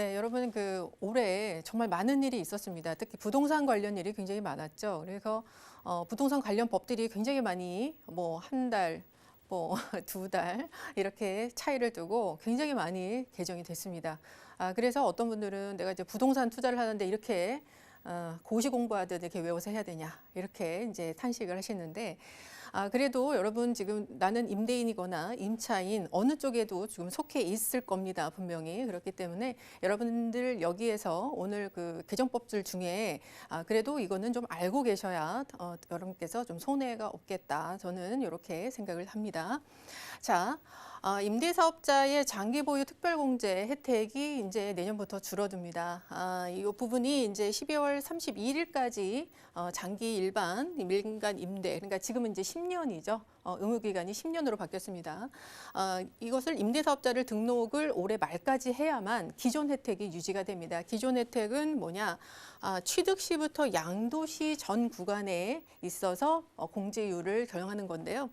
네, 여러분 올해 정말 많은 일이 있었습니다. 특히 부동산 관련 일이 굉장히 많았죠. 그래서 부동산 관련 법들이 굉장히 많이 한 달, 두 달 이렇게 차이를 두고 굉장히 많이 개정이 됐습니다. 그래서 어떤 분들은 내가 이제 부동산 투자를 하는데 이렇게 고시 공부하듯 이렇게 외워서 해야 되냐 이렇게 이제 탄식을 하시는데 그래도 여러분 지금 나는 임대인이거나 임차인 어느 쪽에도 지금 속해 있을 겁니다. 분명히. 그렇기 때문에 여러분들 여기에서 오늘 개정법들 중에 그래도 이거는 좀 알고 계셔야 여러분께서 좀 손해가 없겠다. 저는 이렇게 생각을 합니다. 자, 임대사업자의 장기 보유 특별공제 혜택이 이제 내년부터 줄어듭니다. 이 부분이 이제 12월 31일까지 장기 일반 민간 임대, 그러니까 지금은 이제 10년이죠. 의무기간이 10년으로 바뀌었습니다. 이것을 임대사업자를 등록을 올해 말까지 해야만 기존 혜택이 유지가 됩니다. 기존 혜택은 뭐냐? 취득 시부터 양도시 전 구간에 있어서 공제율을 결정하는 건데요.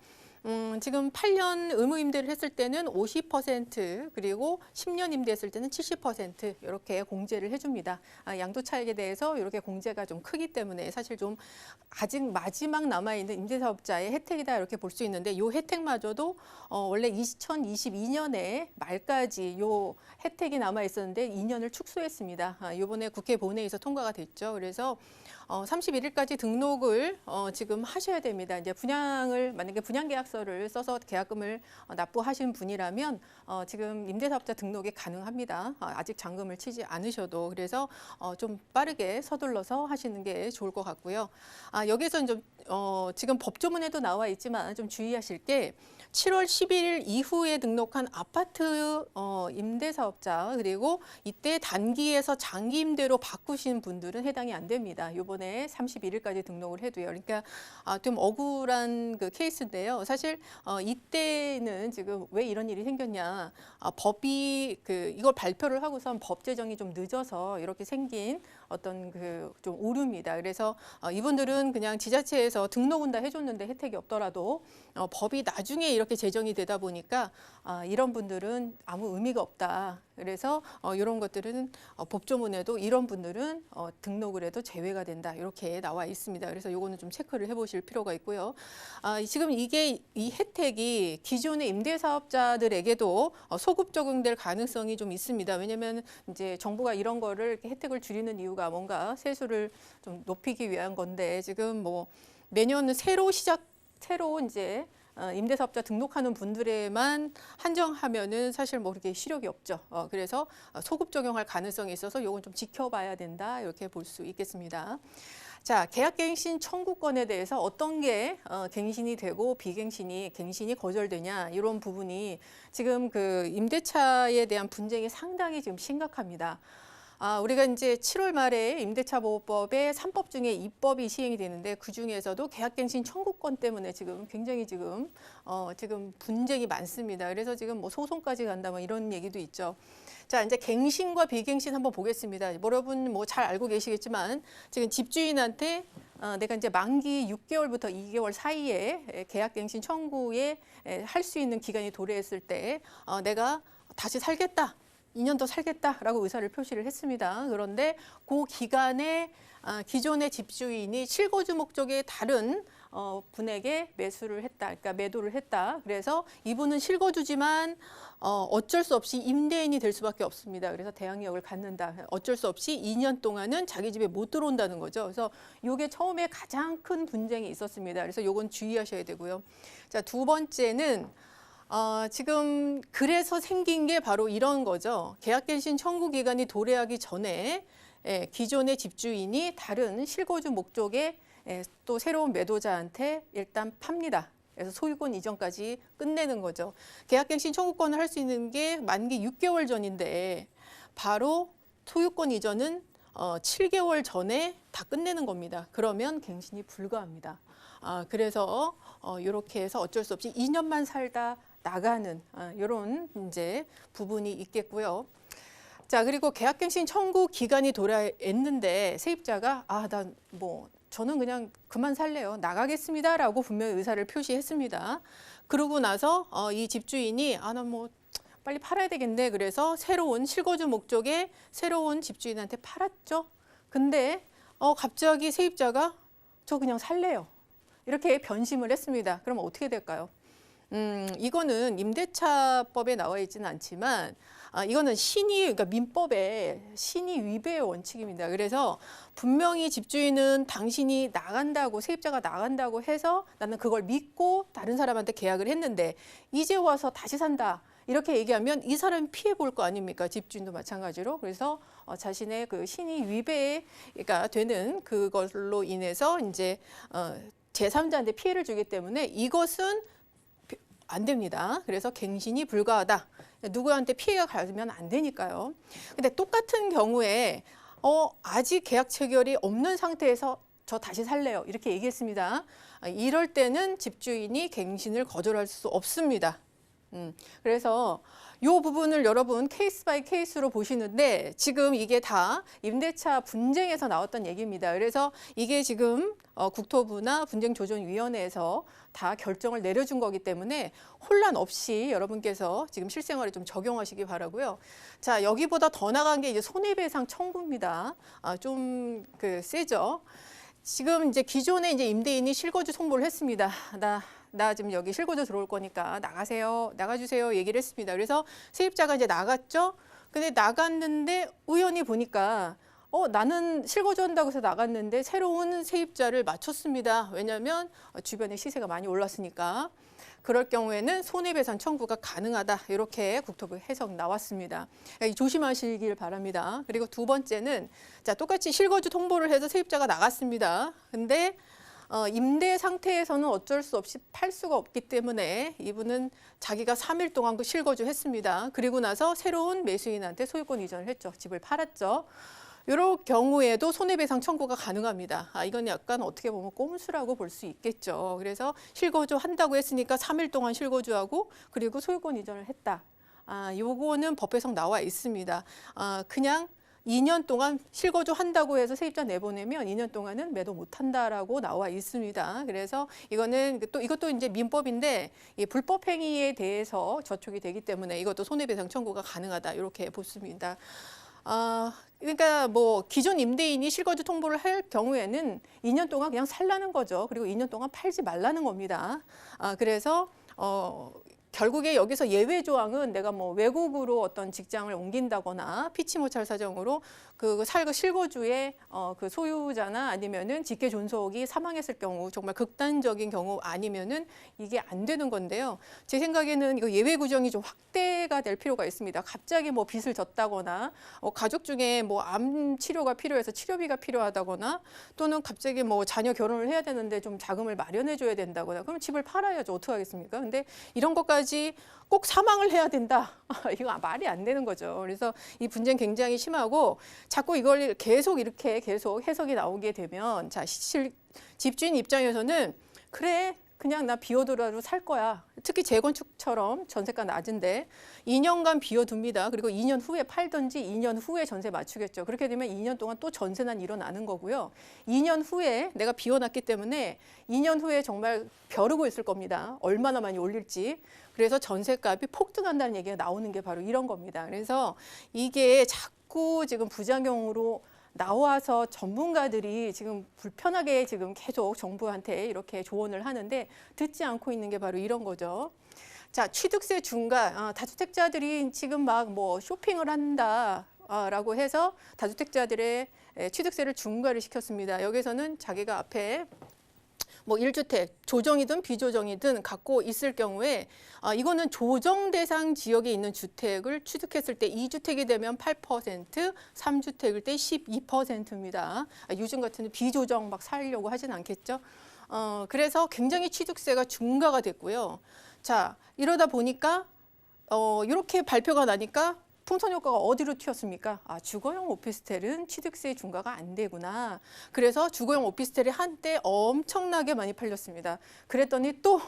지금 8년 의무 임대를 했을 때는 50% 그리고 10년 임대했을 때는 70% 이렇게 공제를 해줍니다. 양도 차익에 대해서 이렇게 공제가 좀 크기 때문에 사실 좀 아직 마지막 남아있는 임대사업자의 혜택이다 이렇게 볼 수 있는데 이 혜택마저도 원래 2022년에 말까지 이 혜택이 남아 있었는데 2년을 축소했습니다. 이번에 국회 본회의에서 통과가 됐죠. 그래서 31일까지 등록을 지금 하셔야 됩니다. 이제 만약에 분양계약서를 써서 계약금을 납부하신 분이라면 지금 임대사업자 등록이 가능합니다. 아직 잔금을 치지 않으셔도. 그래서 좀 빠르게 서둘러서 하시는 게 좋을 것 같고요. 여기서 좀 지금 법조문에도 나와 있지만 좀 주의하실 게 7월 11일 이후에 등록한 아파트 임대사업자 그리고 이때 단기에서 장기 임대로 바꾸신 분들은 해당이 안 됩니다. 이번에 31일까지 등록을 해도요. 그러니까 좀 억울한 케이스인데요. 사실 이때는 지금 왜 이런 일이 생겼냐? 법이 이걸 발표를 하고선 법 제정이 좀 늦어서 이렇게 생긴 어떤 좀 오류입니다. 그래서 이분들은 그냥 지자체에서 등록은 다 해줬는데 혜택이 없더라도 법이 나중에 이렇게 제정이 되다 보니까 이런 분들은 아무 의미가 없다. 그래서 이런 것들은 법조문에도 이런 분들은 등록을 해도 제외가 된다. 이렇게 나와 있습니다. 그래서 이거는 좀 체크를 해보실 필요가 있고요. 지금 이 혜택이 기존의 임대사업자들에게도 소급 적용될 가능성이 좀 있습니다. 왜냐하면 이제 정부가 이런 거를 이렇게 혜택을 줄이는 이유가 뭔가 세수를 좀 높이기 위한 건데 지금 매년 새로 이제 임대사업자 등록하는 분들에만 한정하면은 사실 그렇게 시력이 없죠. 그래서 소급 적용할 가능성이 있어서 이건 좀 지켜봐야 된다 이렇게 볼 수 있겠습니다. 자, 계약갱신 청구권에 대해서 어떤 게 갱신이 되고 갱신이 거절되냐 이런 부분이 지금 임대차에 대한 분쟁이 상당히 지금 심각합니다. 우리가 이제 7월 말에 임대차보호법의 3법 중에 2법이 시행이 되는데 그 중에서도 계약갱신 청구권 때문에 지금 굉장히 지금 분쟁이 많습니다. 그래서 지금 소송까지 간다 이런 얘기도 있죠. 자, 이제 갱신과 비갱신 한번 보겠습니다. 여러분 잘 알고 계시겠지만 지금 집주인한테 내가 이제 만기 6개월부터 2개월 사이에 계약갱신 청구에 할 수 있는 기간이 도래했을 때 내가 다시 살겠다. 2년 더 살겠다라고 의사를 표시를 했습니다. 그런데 그 기간에 기존의 집주인이 실거주 목적의 다른 분에게 매수를 했다. 그러니까 매도를 했다. 그래서 이분은 실거주지만 어쩔 수 없이 임대인이 될 수밖에 없습니다. 그래서 대항력을 갖는다. 어쩔 수 없이 2년 동안은 자기 집에 못 들어온다는 거죠. 그래서 이게 처음에 가장 큰 분쟁이 있었습니다. 그래서 이건 주의하셔야 되고요. 자, 두 번째는 지금 그래서 생긴 게 바로 이런 거죠. 계약갱신 청구 기간이 도래하기 전에 기존의 집주인이 다른 실거주 목적의 또 새로운 매도자한테 일단 팝니다. 그래서 소유권 이전까지 끝내는 거죠. 계약갱신 청구권을 할 수 있는 게 만기 6개월 전인데 바로 소유권 이전은 7개월 전에 다 끝내는 겁니다. 그러면 갱신이 불가합니다. 그래서 이렇게 해서 어쩔 수 없이 2년만 살다 나가는 이런 이제 부분이 있겠고요. 자, 그리고 계약갱신 청구 기간이 도래했는데 세입자가 저는 그냥 그만 살래요. 나가겠습니다라고 분명히 의사를 표시했습니다. 그러고 나서 이 집주인이 나 빨리 팔아야 되겠네. 그래서 새로운 실거주 목적의 새로운 집주인한테 팔았죠. 근데 갑자기 세입자가 저 그냥 살래요. 이렇게 변심을 했습니다. 그럼 어떻게 될까요? 이거는 임대차법에 나와 있지는 않지만 이거는 그러니까 민법의 신의 위배의 원칙입니다. 그래서 분명히 집주인은 당신이 나간다고, 세입자가 나간다고 해서 나는 그걸 믿고 다른 사람한테 계약을 했는데 이제 와서 다시 산다. 이렇게 얘기하면 이 사람이 피해 볼 거 아닙니까? 집주인도 마찬가지로. 그래서 자신의 그 신의 위배가 되는 그걸로 인해서 이제 제3자한테 피해를 주기 때문에 이것은 안 됩니다. 그래서 갱신이 불가하다. 누구한테 피해가 가면 안 되니까요. 근데 똑같은 경우에 아직 계약 체결이 없는 상태에서 저 다시 살래요. 이렇게 얘기했습니다. 이럴 때는 집주인이 갱신을 거절할 수 없습니다. 그래서 이 부분을 여러분 케이스 바이 케이스로 보시는데 지금 이게 다 임대차 분쟁에서 나왔던 얘기입니다. 그래서 이게 지금 국토부나 분쟁조정위원회에서 다 결정을 내려준 거기 때문에 혼란 없이 여러분께서 지금 실생활에 좀 적용하시기 바라고요. 자, 여기보다 더 나간 게 이제 손해배상 청구입니다. 좀 세죠. 지금 이제 기존에 이제 임대인이 실거주 통보를 했습니다. 나 지금 여기 실거주 들어올 거니까 나가세요. 나가주세요. 얘기를 했습니다. 그래서 세입자가 이제 나갔죠. 근데 나갔는데 우연히 보니까 나는 실거주한다고 해서 나갔는데 새로운 세입자를 맞췄습니다. 왜냐하면 주변에 시세가 많이 올랐으니까. 그럴 경우에는 손해배상 청구가 가능하다. 이렇게 국토부 해석 나왔습니다. 조심하시길 바랍니다. 그리고 두 번째는 자, 똑같이 실거주 통보를 해서 세입자가 나갔습니다. 근데 임대 상태에서는 어쩔 수 없이 팔 수가 없기 때문에 이분은 자기가 3일 동안 그 실거주했습니다. 그리고 나서 새로운 매수인한테 소유권 이전을 했죠. 집을 팔았죠. 이런 경우에도 손해배상 청구가 가능합니다. 이건 약간 어떻게 보면 꼼수라고 볼 수 있겠죠. 그래서 실거주 한다고 했으니까 3일 동안 실거주하고 그리고 소유권 이전을 했다. 요거는 법에서 나와 있습니다. 그냥 2년 동안 실거주 한다고 해서 세입자 내보내면 2년 동안은 매도 못 한다라고 나와 있습니다. 그래서 이것도 이제 민법인데 불법 행위에 대해서 저촉이 되기 때문에 이것도 손해배상 청구가 가능하다. 이렇게 보습니다. 그러니까 뭐 기존 임대인이 실거주 통보를 할 경우에는 2년 동안 그냥 살라는 거죠. 그리고 2년 동안 팔지 말라는 겁니다. 그래서 결국에 여기서 예외 조항은 내가 뭐 외국으로 어떤 직장을 옮긴다거나 피치모찰 사정으로 그 실거주의 그 소유자나 아니면은 직계 존속이 사망했을 경우 정말 극단적인 경우 아니면은 이게 안 되는 건데요. 제 생각에는 이거 예외 규정이 좀 확대가 될 필요가 있습니다. 갑자기 뭐 빚을 졌다거나 가족 중에 뭐 암 치료가 필요해서 치료비가 필요하다거나 또는 갑자기 뭐 자녀 결혼을 해야 되는데 좀 자금을 마련해 줘야 된다거나 그럼 집을 팔아야죠. 어떻게 하겠습니까? 근데 이런 것까지 꼭 사망을 해야 된다. 이거 말이 안 되는 거죠. 그래서 이 분쟁 굉장히 심하고 자꾸 이걸 계속 해석이 나오게 되면 자, 집주인 입장에서는 그래 그냥 나 비워두라도 살 거야. 특히 재건축처럼 전세가 낮은데 2년간 비워둡니다. 그리고 2년 후에 팔든지 2년 후에 전세 맞추겠죠. 그렇게 되면 2년 동안 또 전세난 일어나는 거고요. 2년 후에 내가 비워놨기 때문에 2년 후에 정말 벼르고 있을 겁니다. 얼마나 많이 올릴지. 그래서 전세값이 폭등한다는 얘기가 나오는 게 바로 이런 겁니다. 그래서 이게 자꾸 지금 부작용으로 나와서 전문가들이 지금 불편하게 지금 계속 정부한테 이렇게 조언을 하는데 듣지 않고 있는 게 바로 이런 거죠. 자, 취득세 중과 다주택자들이 지금 막 뭐 쇼핑을 한다라고 해서 다주택자들의 취득세를 중과를 시켰습니다. 여기서는 자기가 앞에 뭐 1주택, 조정이든 비조정이든 갖고 있을 경우에 이거는 조정 대상 지역에 있는 주택을 취득했을 때 2주택이 되면 8%, 3주택일 때 12%입니다. 요즘 같은 비조정 막 살려고 하진 않겠죠. 그래서 굉장히 취득세가 중과가 됐고요. 자, 이러다 보니까 이렇게 발표가 나니까 풍선 효과가 어디로 튀었습니까? 주거용 오피스텔은 취득세 중과가 안 되구나. 그래서 주거용 오피스텔이 한때 엄청나게 많이 팔렸습니다. 그랬더니 또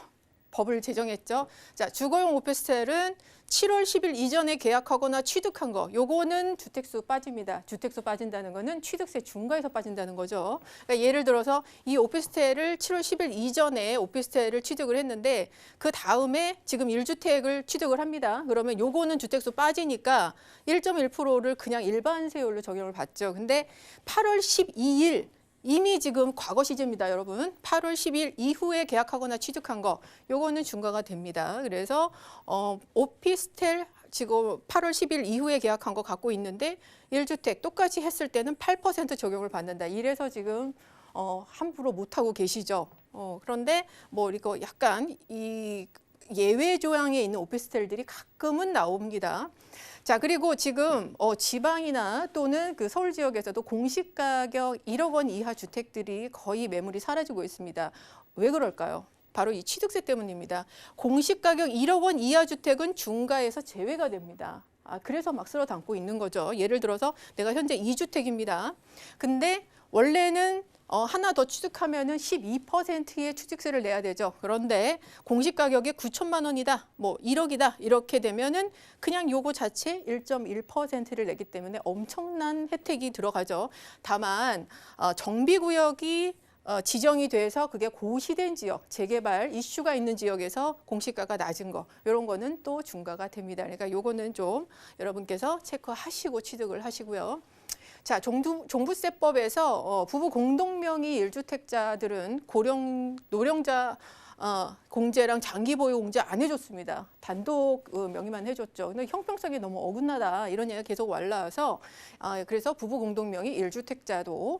법을 제정했죠. 자, 주거용 오피스텔은 7월 10일 이전에 계약하거나 취득한 거, 요거는 주택수 빠집니다. 주택수 빠진다는 거는 취득세 중과에서 빠진다는 거죠. 그러니까 예를 들어서 이 오피스텔을 7월 10일 이전에 오피스텔을 취득을 했는데 그 다음에 지금 1주택을 취득을 합니다. 그러면 요거는 주택수 빠지니까 1.1%를 그냥 일반 세율로 적용을 받죠. 근데 8월 12일 이미 지금 과거 시제입니다, 여러분. 8월 10일 이후에 계약하거나 취득한 거, 요거는 중과가 됩니다. 그래서 오피스텔 지금 8월 10일 이후에 계약한 거 갖고 있는데 1주택 똑같이 했을 때는 8% 적용을 받는다. 이래서 지금 함부로 못 하고 계시죠. 그런데 뭐 이거 약간 이 예외 조항에 있는 오피스텔들이 가끔은 나옵니다. 자, 그리고 지금 지방이나 또는 그 서울 지역에서도 공시가격 1억 원 이하 주택들이 거의 매물이 사라지고 있습니다. 왜 그럴까요? 바로 이 취득세 때문입니다. 공시가격 1억 원 이하 주택은 중과에서 제외가 됩니다. 그래서 막 쓸어 담고 있는 거죠. 예를 들어서 내가 현재 2주택입니다. 근데 원래는 하나 더 취득하면은 12%의 취득세를 내야 되죠. 그런데 공시가격이 9천만 원이다, 뭐 1억이다 이렇게 되면은 그냥 요거 자체 1.1%를 내기 때문에 엄청난 혜택이 들어가죠. 다만 정비구역이 지정이 돼서 그게 고시된 지역, 재개발 이슈가 있는 지역에서 공시가가 낮은 거, 이런 거는 또 중과가 됩니다. 그러니까 요거는 좀 여러분께서 체크하시고 취득을 하시고요. 자, 종부세법에서 부부 공동명의 1주택자들은 노령자 공제랑 장기 보유 공제 안 해줬습니다. 단독 명의만 해줬죠. 근데 형평성이 너무 어긋나다 이런 얘기가 계속 올라와서 그래서 부부 공동명의 1주택자도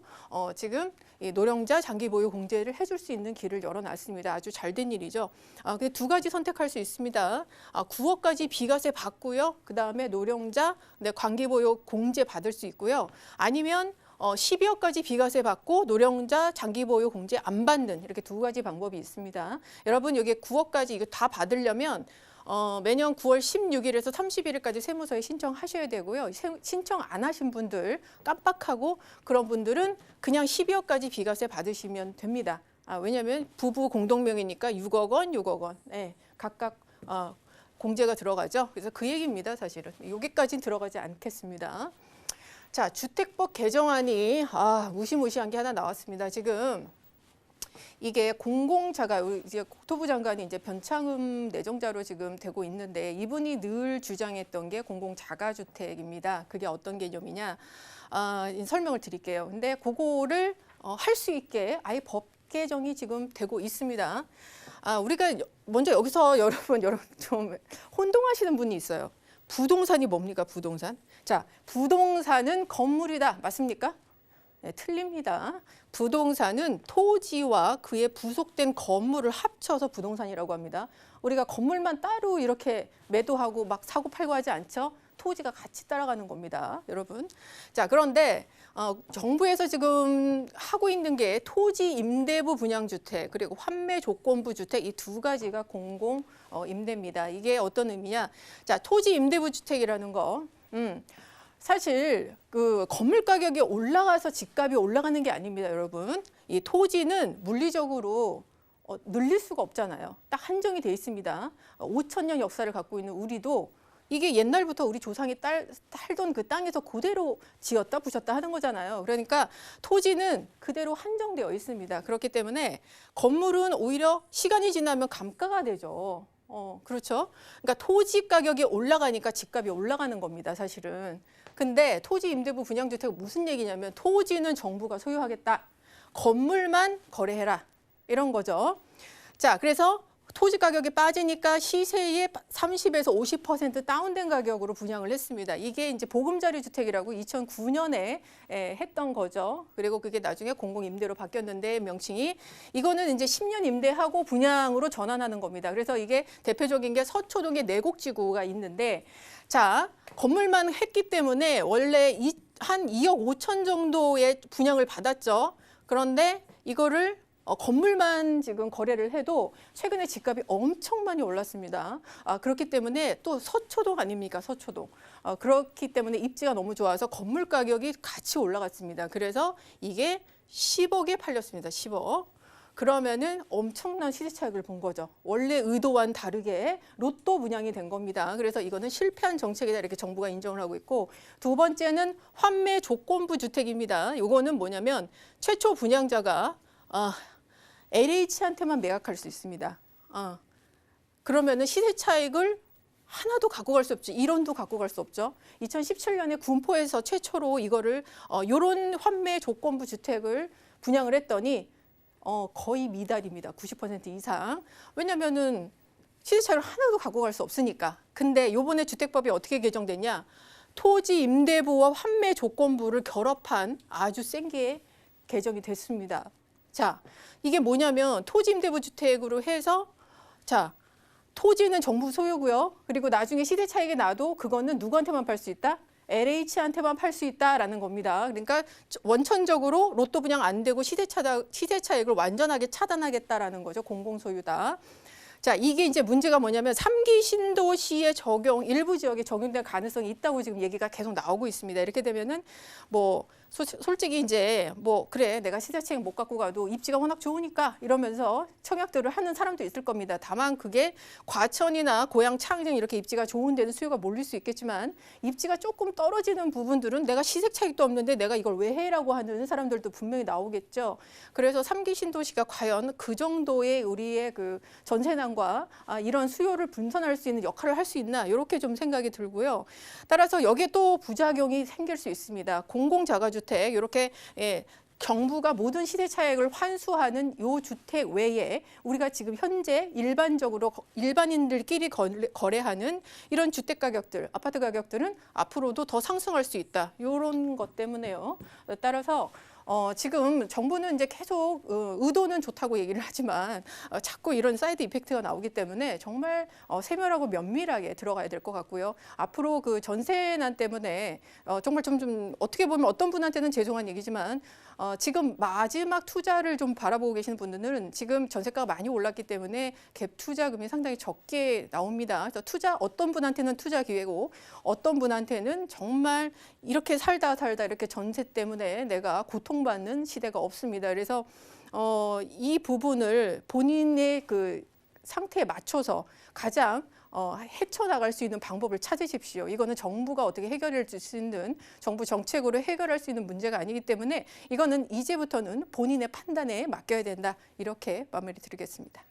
지금 이 노령자 장기 보유 공제를 해줄 수 있는 길을 열어놨습니다. 아주 잘된 일이죠. 근데 두 가지 선택할 수 있습니다. 9억까지 비과세 받고요. 그 다음에 노령자 장기 보유 공제 받을 수 있고요. 아니면 12억까지 비과세 받고 노령자 장기 보유 공제 안 받는 이렇게 두 가지 방법이 있습니다. 여러분 여기 9억까지 이거 다 받으려면 매년 9월 16일에서 31일까지 세무서에 신청하셔야 되고요. 신청 안 하신 분들 깜빡하고 그런 분들은 그냥 12억까지 비과세 받으시면 됩니다. 왜냐하면 부부 공동명의니까 6억 원, 6억 원 각각 공제가 들어가죠. 그래서 그 얘기입니다, 사실은. 여기까지는 들어가지 않겠습니다. 자, 주택법 개정안이 무시무시한 게 하나 나왔습니다. 지금 이게 공공자가 이제 국토부 장관이 이제 변창흠 내정자로 지금 되고 있는데 이분이 늘 주장했던 게 공공자가주택입니다. 그게 어떤 개념이냐 설명을 드릴게요. 근데 그거를 할 수 있게 아예 법 개정이 지금 되고 있습니다. 우리가 먼저 여기서 여러분 좀 혼동하시는 분이 있어요. 부동산이 뭡니까, 부동산? 자, 부동산은 건물이다. 맞습니까? 네, 틀립니다. 부동산은 토지와 그에 부속된 건물을 합쳐서 부동산이라고 합니다. 우리가 건물만 따로 이렇게 매도하고 막 사고 팔고 하지 않죠? 토지가 같이 따라가는 겁니다, 여러분. 자, 그런데 정부에서 지금 하고 있는 게 토지 임대부 분양주택 그리고 환매 조건부 주택 이 두 가지가 공공 임대입니다. 이게 어떤 의미냐? 자, 토지 임대부 주택이라는 거. 사실 그 건물 가격이 올라가서 집값이 올라가는 게 아닙니다, 여러분. 이 토지는 물리적으로 늘릴 수가 없잖아요. 딱 한정이 돼 있습니다. 5,000년 역사를 갖고 있는 우리도 이게 옛날부터 우리 조상이 살던 그 땅에서 그대로 지었다 부셨다 하는 거잖아요. 그러니까 토지는 그대로 한정되어 있습니다. 그렇기 때문에 건물은 오히려 시간이 지나면 감가가 되죠. 그렇죠. 그러니까 토지 가격이 올라가니까 집값이 올라가는 겁니다, 사실은. 근데 토지 임대부 분양주택은 무슨 얘기냐면 토지는 정부가 소유하겠다. 건물만 거래해라. 이런 거죠. 자, 그래서 토지 가격이 빠지니까 시세의 30에서 50% 다운된 가격으로 분양을 했습니다. 이게 이제 보금자리 주택이라고 2009년에 했던 거죠. 그리고 그게 나중에 공공임대로 바뀌었는데 명칭이 이거는 이제 10년 임대하고 분양으로 전환하는 겁니다. 그래서 이게 대표적인 게 서초동에 내곡지구가 있는데 자, 건물만 했기 때문에 원래 한 2억 5천 정도의 분양을 받았죠. 그런데 이거를 건물만 지금 거래를 해도 최근에 집값이 엄청 많이 올랐습니다. 그렇기 때문에 또 서초동 아닙니까? 서초동. 그렇기 때문에 입지가 너무 좋아서 건물 가격이 같이 올라갔습니다. 그래서 이게 10억에 팔렸습니다. 10억. 그러면은 엄청난 시세 차익을 본 거죠. 원래 의도와는 다르게 로또 분양이 된 겁니다. 그래서 이거는 실패한 정책이다 이렇게 정부가 인정을 하고 있고, 두 번째는 환매 조건부 주택입니다. 이거는 뭐냐면 최초 분양자가 LH한테만 매각할 수 있습니다. 그러면은 시세 차익을 하나도 갖고 갈 수 없죠. 1원도 갖고 갈 수 없죠. 2017년에 군포에서 최초로 이거를 요런 환매 조건부 주택을 분양을 했더니 거의 미달입니다. 90% 이상. 왜냐면은 시세 차익을 하나도 갖고 갈 수 없으니까. 근데 요번에 주택법이 어떻게 개정됐냐? 토지 임대부와 환매 조건부를 결합한 아주 센 게 개정이 됐습니다. 자, 이게 뭐냐면 토지 임대부 주택으로 해서 자, 토지는 정부 소유고요. 그리고 나중에 시세 차익이 나도 그거는 누구한테만 팔 수 있다? LH한테만 팔 수 있다라는 겁니다. 그러니까 원천적으로 로또 분양 안 되고 시세 차익을 완전하게 차단하겠다라는 거죠. 공공소유다. 자, 이게 이제 문제가 뭐냐면 3기 신도시의 적용, 일부 지역에 적용될 가능성이 있다고 지금 얘기가 계속 나오고 있습니다. 이렇게 되면은 뭐 솔직히 이제 뭐 그래 내가 시세차익 못 갖고 가도 입지가 워낙 좋으니까 이러면서 청약들을 하는 사람도 있을 겁니다. 다만 그게 과천이나 고양 창녕 이렇게 입지가 좋은 데는 수요가 몰릴 수 있겠지만 입지가 조금 떨어지는 부분들은 내가 시세차익도 없는데 내가 이걸 왜 해라고 하는 사람들도 분명히 나오겠죠. 그래서 3기 신도시가 과연 그 정도의 우리의 그 전세난과 이런 수요를 분산할 수 있는 역할을 할 수 있나 이렇게 좀 생각이 들고요. 따라서 여기에 또 부작용이 생길 수 있습니다. 공공자가주택 이렇게 정부가 모든 시세 차익을 환수하는 요 주택 외에 우리가 지금 현재 일반적으로 일반인들끼리 거래하는 이런 주택 가격들, 아파트 가격들은 앞으로도 더 상승할 수 있다. 이런 것 때문에요. 따라서 지금 정부는 이제 계속 의도는 좋다고 얘기를 하지만 자꾸 이런 사이드 이펙트가 나오기 때문에 정말 세밀하고 면밀하게 들어가야 될 것 같고요. 앞으로 그 전세난 때문에 정말 좀 어떻게 보면 어떤 분한테는 죄송한 얘기지만 지금 마지막 투자를 좀 바라보고 계시는 분들은 지금 전세가가 많이 올랐기 때문에 갭 투자금이 상당히 적게 나옵니다. 그래서 어떤 분한테는 투자 기회고 어떤 분한테는 정말 이렇게 살다 이렇게 전세 때문에 내가 고통받는 시대가 없습니다. 그래서 이 부분을 본인의 그 상태에 맞춰서 가장 헤쳐나갈 수 있는 방법을 찾으십시오. 이거는 정부가 어떻게 해결할 수 있는 정부 정책으로 해결할 수 있는 문제가 아니기 때문에 이거는 이제부터는 본인의 판단에 맡겨야 된다. 이렇게 마무리 드리겠습니다.